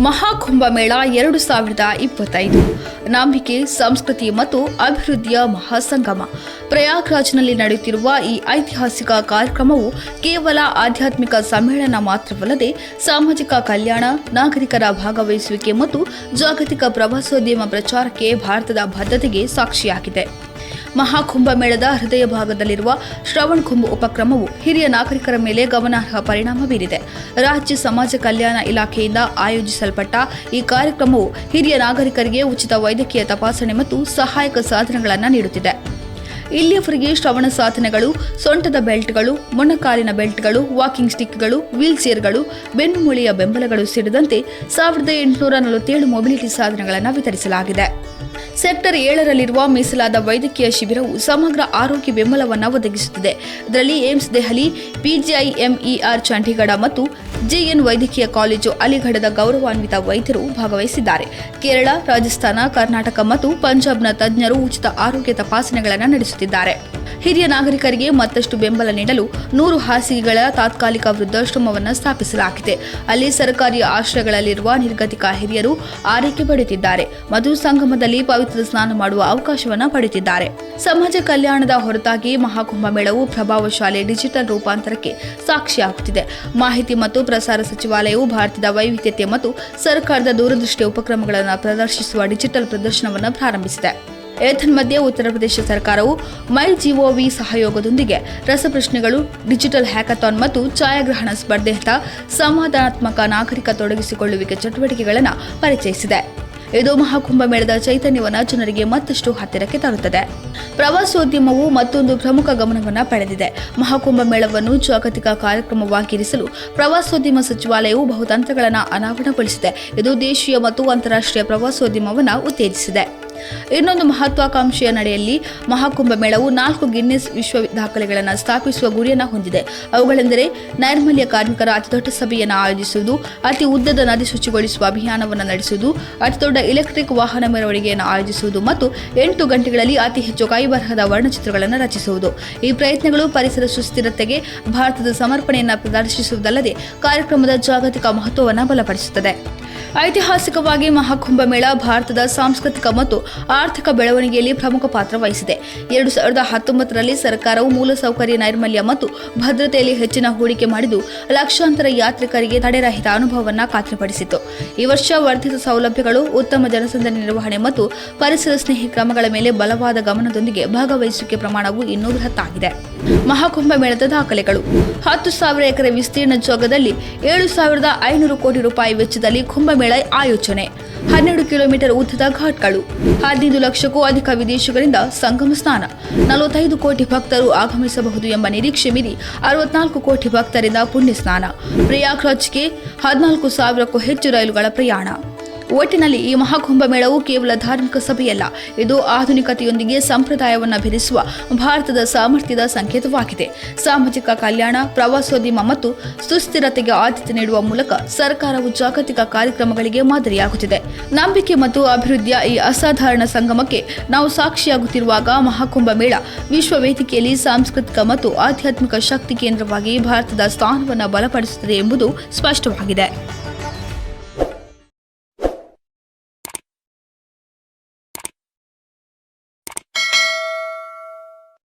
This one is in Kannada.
ಮಹಾಕುಂಭಮೇಳ 2025 ನಂಬಿಕೆ, ಸಂಸ್ಕೃತಿ ಮತ್ತು ಅಭಿವೃದ್ಧಿಯ ಮಹಾಸಂಗಮ. ಪ್ರಯಾಗ್ರಾಜ್ನಲ್ಲಿ ನಡೆಯುತ್ತಿರುವ ಈ ಐತಿಹಾಸಿಕ ಕಾರ್ಯಕ್ರಮವು ಕೇವಲ ಆಧ್ಯಾತ್ಮಿಕ ಸಮ್ಮೇಳನ ಮಾತ್ರವಲ್ಲದೆ ಸಾಮಾಜಿಕ ಕಲ್ಯಾಣ, ನಾಗರಿಕರ ಭಾಗವಹಿಸುವಿಕೆ ಮತ್ತು ಜಾಗತಿಕ ಪ್ರವಾಸೋದ್ಯಮ ಪ್ರಚಾರಕ್ಕೆ ಭಾರತದ ಬದ್ಧತೆಗೆ ಸಾಕ್ಷಿಯಾಗಿದೆ. ಮಹಾಕುಂಭಮೇಳದ ಹೃದಯ ಭಾಗದಲ್ಲಿರುವ ಶ್ರವಣ್ ಕುಂಭ ಉಪಕ್ರಮವು ಹಿರಿಯ ನಾಗರಿಕರ ಮೇಲೆ ಗಮನಾರ್ಹ ಪರಿಣಾಮ ಬೀರಿದೆ. ರಾಜ್ಯ ಸಮಾಜ ಕಲ್ಯಾಣ ಇಲಾಖೆಯಿಂದ ಆಯೋಜಿಸಲ್ಪಟ್ಟ ಈ ಕಾರ್ಯಕ್ರಮವು ಹಿರಿಯ ನಾಗರಿಕರಿಗೆ ಉಚಿತ ವೈದ್ಯಕೀಯ ತಪಾಸಣೆ ಮತ್ತು ಸಹಾಯಕ ಸಾಧನಗಳನ್ನು ನೀಡುತ್ತಿದೆ. ಇಲ್ಲಿಯವರೆಗೆ ಶ್ರವಣ ಸಾಧನಗಳು, ಸೊಂಟದ ಬೆಲ್ಟ್ಗಳು, ಮೊಣಕಾಲಿನ ಬೆಲ್ಟ್ಗಳು, ವಾಕಿಂಗ್ ಸ್ಟಿಕ್ಗಳು, ವೀಲ್ ಚೇರ್ಗಳು, ಬೆನ್ನುಮೂಳೆಯ ಬೆಂಬಲಗಳು ಸೇರಿದಂತೆ 1847 ಮೊಬಿಲಿಟಿ ಸಾಧನಗಳನ್ನು ವಿತರಿಸಲಾಗಿದೆ. ಸೆಕ್ಟರ್ 7ರಲ್ಲಿರುವ ಮೀಸಲಾದ ವೈದ್ಯಕೀಯ ಶಿಬಿರವು ಸಮಗ್ರ ಆರೋಗ್ಯ ಬೆಂಬಲವನ್ನು ಒದಗಿಸುತ್ತಿದೆ. ಇದರಲ್ಲಿ ಏಮ್ಸ್ ದೆಹಲಿ, PGIMER ಚಂಡೀಗಢ ಮತ್ತು JN ವೈದ್ಯಕೀಯ ಕಾಲೇಜು ಅಲಿಗಢದ ಗೌರವಾನ್ವಿತ ವೈದ್ಯರು ಭಾಗವಹಿಸಿದ್ದಾರೆ. ಕೇರಳ, ರಾಜಸ್ಥಾನ, ಕರ್ನಾಟಕ ಮತ್ತು ಪಂಜಾಬ್ನ ತಜ್ಞರು ಉಚಿತ ಆರೋಗ್ಯ ತಪಾಸಣೆಗಳನ್ನು ನಡೆಸುತ್ತಿದ್ದಾರೆ. ಹಿರಿಯ ನಾಗರಿಕರಿಗೆ ಮತ್ತಷ್ಟು ಬೆಂಬಲ ನೀಡಲು 100 ಹಾಸಿಗೆಗಳ ತಾತ್ಕಾಲಿಕ ವೃದ್ಧಾಶ್ರಮವನ್ನು ಸ್ಥಾಪಿಸಲಾಗಿದೆ. ಅಲ್ಲಿ ಸರ್ಕಾರಿ ಆಶ್ರಯಗಳಲ್ಲಿರುವ ನಿರ್ಗತಿಕ ಹಿರಿಯರು ಆರೈಕೆ ಪಡೆಯುತ್ತಿದ್ದಾರೆ ಮತ್ತು ಸಂಗಮದಲ್ಲಿ ಪವಿತ್ರ ಸ್ನಾನ ಮಾಡುವ ಅವಕಾಶವನ್ನು ಪಡೆಯುತ್ತಿದ್ದಾರೆ. ಸಮಾಜ ಕಲ್ಯಾಣದ ಹೊರತಾಗಿ ಮಹಾಕುಂಭಮೇಳವು ಪ್ರಭಾವಶಾಲಿ ಡಿಜಿಟಲ್ ರೂಪಾಂತರಕ್ಕೆ ಸಾಕ್ಷಿಯಾಗುತ್ತಿದೆ. ಮಾಹಿತಿ ಮತ್ತು ಪ್ರಸಾರ ಸಚಿವಾಲಯವು ಭಾರತದ ವೈವಿಧ್ಯತೆ ಮತ್ತು ಸರ್ಕಾರದ ದೂರದೃಷ್ಟಿಯ ಉಪಕ್ರಮಗಳನ್ನು ಪ್ರದರ್ಶಿಸುವ ಡಿಜಿಟಲ್ ಪ್ರದರ್ಶನವನ್ನು ಪ್ರಾರಂಭಿಸಿದೆ. ಏತನ್ಮಧ್ಯೆ ಉತ್ತರ ಪ್ರದೇಶ ಸರ್ಕಾರವು MyGov ಸಹಯೋಗದೊಂದಿಗೆ ರಸಪ್ರಶ್ನೆಗಳು, ಡಿಜಿಟಲ್ ಹ್ಯಾಕಥಾನ್ ಮತ್ತು ಛಾಯಾಗ್ರಹಣ ಸ್ಪರ್ಧೆಯಂಥ ಸಂವಾದಾತ್ಮಕ ನಾಗರಿಕ ತೊಡಗಿಸಿಕೊಳ್ಳುವಿಕೆ ಚಟುವಟಿಕೆಗಳನ್ನು ಪರಿಚಯಿಸಿದೆ. ಇದು ಮಹಾಕುಂಭಮೇಳದ ಚೈತನ್ಯವನ್ನು ಜನರಿಗೆ ಮತ್ತಷ್ಟು ಹತ್ತಿರಕ್ಕೆ ತರುತ್ತದೆ. ಪ್ರವಾಸೋದ್ಯಮವು ಮತ್ತೊಂದು ಪ್ರಮುಖ ಗಮನವನ್ನು ಪಡೆದಿದೆ. ಮಹಾಕುಂಭಮೇಳವನ್ನು ಜಾಗತಿಕ ಕಾರ್ಯಕ್ರಮವಾಗಿರಿಸಲು ಪ್ರವಾಸೋದ್ಯಮ ಸಚಿವಾಲಯವು ಬಹುತಂತ್ರಗಳನ್ನು ಅನಾವರಣಗೊಳಿಸಿದೆ. ಇದು ದೇಶೀಯ ಮತ್ತು ಅಂತಾರಾಷ್ಟ್ರೀಯ ಪ್ರವಾಸೋದ್ಯಮವನ್ನು ಉತ್ತೇಜಿಸಿದೆ. ಇನ್ನೊಂದು ಮಹತ್ವಾಕಾಂಕ್ಷೆಯ ನಡೆಯಲ್ಲಿ ಮಹಾಕುಂಭಮೇಳವು 4 ಗಿನ್ನೆಸ್ ವಿಶ್ವ ದಾಖಲೆಗಳನ್ನು ಸ್ಥಾಪಿಸುವ ಗುರಿಯನ್ನು ಹೊಂದಿದೆ. ಅವುಗಳೆಂದರೆ ನೈರ್ಮಲ್ಯ ಕಾರ್ಮಿಕರ ಅತಿದೊಡ್ಡ ಸಭೆಯನ್ನು ಆಯೋಜಿಸುವುದು, ಅತಿ ಉದ್ದದ ನದಿ ಶುಚಿಗೊಳಿಸುವ ಅಭಿಯಾನವನ್ನು ನಡೆಸುವುದು, ಅತಿದೊಡ್ಡ ಎಲೆಕ್ಟ್ರಿಕ್ ವಾಹನ ಮೆರವಣಿಗೆಯನ್ನು ಆಯೋಜಿಸುವುದು ಮತ್ತು 8 ಗಂಟೆಗಳಲ್ಲಿ ಅತಿ ಹೆಚ್ಚು ಕೈಬರಹದ ವರ್ಣಚಿತ್ರಗಳನ್ನು ರಚಿಸುವುದು. ಈ ಪ್ರಯತ್ನಗಳು ಪರಿಸರ ಸುಸ್ಥಿರತೆಗೆ ಭಾರತದ ಸಮರ್ಪಣೆಯನ್ನು ಪ್ರದರ್ಶಿಸುವುದಲ್ಲದೆ ಕಾರ್ಯಕ್ರಮದ ಜಾಗತಿಕ ಮಹತ್ವವನ್ನು ಬಲಪಡಿಸುತ್ತದೆ. ಐತಿಹಾಸಿಕವಾಗಿ ಮಹಾಕುಂಭಮೇಳ ಭಾರತದ ಸಾಂಸ್ಕೃತಿಕ ಮತ್ತು ಆರ್ಥಿಕ ಬೆಳವಣಿಗೆಯಲ್ಲಿ ಪ್ರಮುಖ ಪಾತ್ರ ವಹಿಸಿದೆ. 2019ರಲ್ಲಿ ಸರ್ಕಾರವು ಮೂಲಸೌಕರ್ಯ, ನೈರ್ಮಲ್ಯ ಮತ್ತು ಭದ್ರತೆಯಲ್ಲಿ ಹೆಚ್ಚಿನ ಹೂಡಿಕೆ ಮಾಡಿದ್ದು ಲಕ್ಷಾಂತರ ಯಾತ್ರಿಕರಿಗೆ ತಡೆರಹಿತ ಅನುಭವವನ್ನು ಖಾತ್ರಿಪಡಿಸಿತು. ಈ ವರ್ಷ ವರ್ಧಿತ ಸೌಲಭ್ಯಗಳು, ಉತ್ತಮ ಜನಸಂದಣಿ ನಿರ್ವಹಣೆ ಮತ್ತು ಪರಿಸರ ಸ್ನೇಹಿ ಕ್ರಮಗಳ ಮೇಲೆ ಬಲವಾದ ಗಮನದೊಂದಿಗೆ ಭಾಗವಹಿಸುವಿಕೆ ಪ್ರಮಾಣವು ಇನ್ನೂ ಬೃಹತ್ತಾಗಿದೆ. ಮಹಾಕುಂಭಮೇಳದ ದಾಖಲೆಗಳು: 10,000 ಎಕರೆ ವಿಸ್ತೀರ್ಣ ಜಾಗದಲ್ಲಿ 7,500 ಕೋಟಿ ರೂಪಾಯಿ ವೆಚ್ಚದಲ್ಲಿ ಕುಂಭಮೇಳ ಆಯೋಜನೆ, 12 ಕಿಲೋಮೀಟರ್ ಉದ್ದದ ಘಾಟ್ಗಳು, 15 ಲಕ್ಷಕ್ಕೂ ಅಧಿಕ ವಿದೇಶಿಗರಿಂದ ಸಂಗಮ ಸ್ನಾನ, 45 ಕೋಟಿ ಭಕ್ತರು ಆಗಮಿಸಬಹುದು ಎಂಬ ನಿರೀಕ್ಷೆ ಮೀರಿ 64 ಕೋಟಿ ಭಕ್ತರಿಂದ ಪುಣ್ಯ ಸ್ನಾನ, ಪ್ರಯಾಗ್ರಾಜ್ಗೆ 14,000ಕ್ಕೂ ಹೆಚ್ಚು ರೈಲುಗಳ ಪ್ರಯಾಣ. ಒಟ್ಟಿನಲ್ಲಿ ಈ ಮಹಾಕುಂಭಮೇಳವು ಕೇವಲ ಧಾರ್ಮಿಕ ಸಭೆಯಲ್ಲ, ಇದು ಆಧುನಿಕತೆಯೊಂದಿಗೆ ಸಂಪ್ರದಾಯವನ್ನು ಬೆರೆಸುವ ಭಾರತದ ಸಾಮರ್ಥ್ಯದ ಸಂಕೇತವಾಗಿದೆ. ಸಾಮಾಜಿಕ ಕಲ್ಯಾಣ, ಪ್ರವಾಸೋದ್ಯಮ ಮತ್ತು ಸುಸ್ಥಿರತೆಗೆ ಆದ್ಯತೆ ನೀಡುವ ಮೂಲಕ ಸರ್ಕಾರವು ಜಾಗತಿಕ ಕಾರ್ಯಕ್ರಮಗಳಿಗೆ ಮಾದರಿಯಾಗುತ್ತಿದೆ. ನಂಬಿಕೆ ಮತ್ತು ಅಭಿವೃದ್ಧಿಯ ಈ ಅಸಾಧಾರಣ ಸಂಗಮಕ್ಕೆ ನಾವು ಸಾಕ್ಷಿಯಾಗುತ್ತಿರುವಾಗ ಮಹಾಕುಂಭಮೇಳ ವಿಶ್ವ ವೇದಿಕೆಯಲ್ಲಿ ಸಾಂಸ್ಕೃತಿಕ ಮತ್ತು ಆಧ್ಯಾತ್ಮಿಕ ಶಕ್ತಿ ಕೇಂದ್ರವಾಗಿ ಭಾರತದ ಸ್ಥಾನವನ್ನು ಬಲಪಡಿಸುತ್ತದೆ ಎಂಬುದು ಸ್ಪಷ್ಟವಾಗಿದೆ.